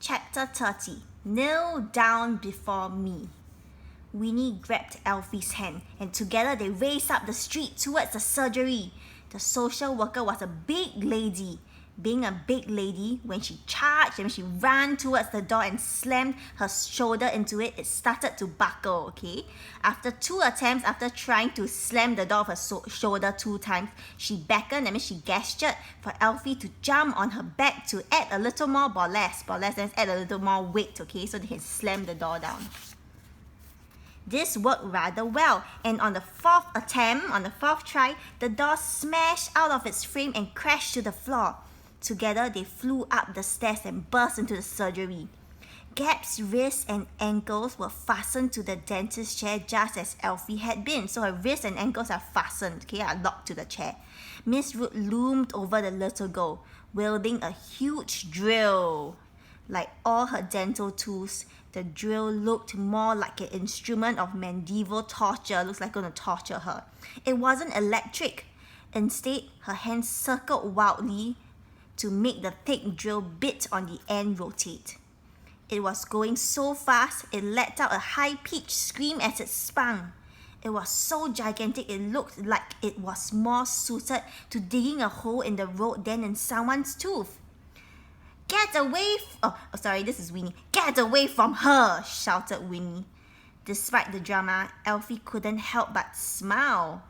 Chapter 30. Kneel down before me. Winnie grabbed Elfie's hand and together they raced up the street towards the surgery. The social worker was a big lady. Being a big lady, when she charged and she ran towards the door and slammed her shoulder into it, it started to buckle, okay? After 2 attempts, after trying to slam the door of her shoulder 2 times, she beckoned, she gestured for Elfie to jump on her back to add a little more burlesque, then add a little more weight, okay? So they can slam the door down. This worked rather well, and on the 4th attempt, on the 4th try, the door smashed out of its frame and crashed to the floor. Together, they flew up the stairs and burst into the surgery. Gab's wrists and ankles were fastened to the dentist's chair just as Elfie had been. So her wrists and ankles are fastened, okay, are locked to the chair. Miss Root loomed over the little girl, wielding a huge drill. Like all her dental tools, the drill looked more like an instrument of medieval torture. Looks like going to torture her. It wasn't electric. Instead, her hands circled wildly to make the thick drill bit on the end rotate. It was going so fast, it let out a high-pitched scream as it spun. It was so gigantic, it looked like it was more suited to digging a hole in the road than in someone's tooth. "Get away this is Winnie. "Get away from her!" shouted Winnie. Despite the drama, Elfie couldn't help but smile.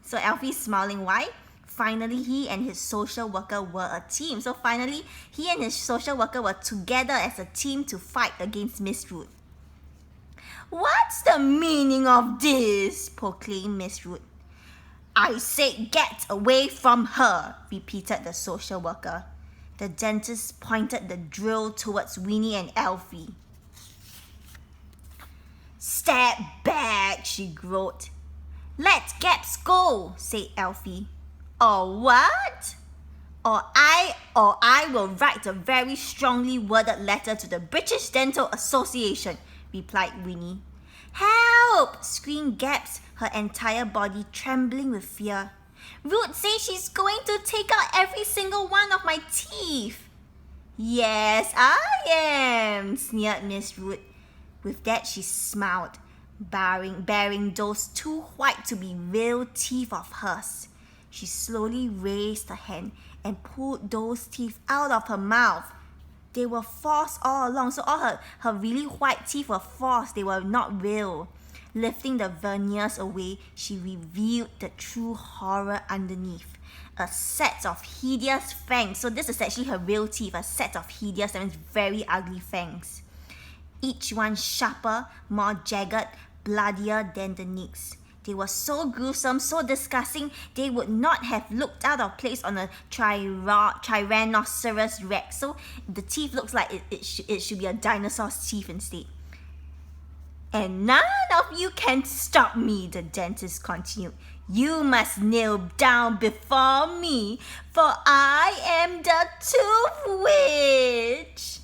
So Elfie's smiling, why? Finally, he and his social worker were a team. So finally, he and his social worker were together as a team to fight against Miss Root. "What's the meaning of this?" proclaimed Miss Root. "I said get away from her," repeated the social worker. The dentist pointed the drill towards Winnie and Elfie. "Step back," she growled. "Let Gabs go," said Elfie. "Or what?" Or I will write a very strongly worded letter to the British Dental Association," replied Winnie. "Help!" screamed Gabs, her entire body trembling with fear. "Root says she's going to take out every single one of my teeth." "Yes, I am," sneered Miss Root. With that, she smiled, bearing those too white to be real teeth of hers. She slowly raised her hand and pulled those teeth out of her mouth. They were false all along, so all her really white teeth were false. They were not real. Lifting the veneers away, she revealed the true horror underneath. A set of hideous fangs. So this is actually her real teeth, a set of hideous, that means very ugly fangs. Each one sharper, more jagged, bloodier than the next. They were so gruesome, so disgusting, they would not have looked out of place on a Tyrannosaurus Rex. So the teeth looks like it should be a dinosaur's teeth instead. "And none of you can stop me," the dentist continued. "You must kneel down before me, for I am the Tooth Witch."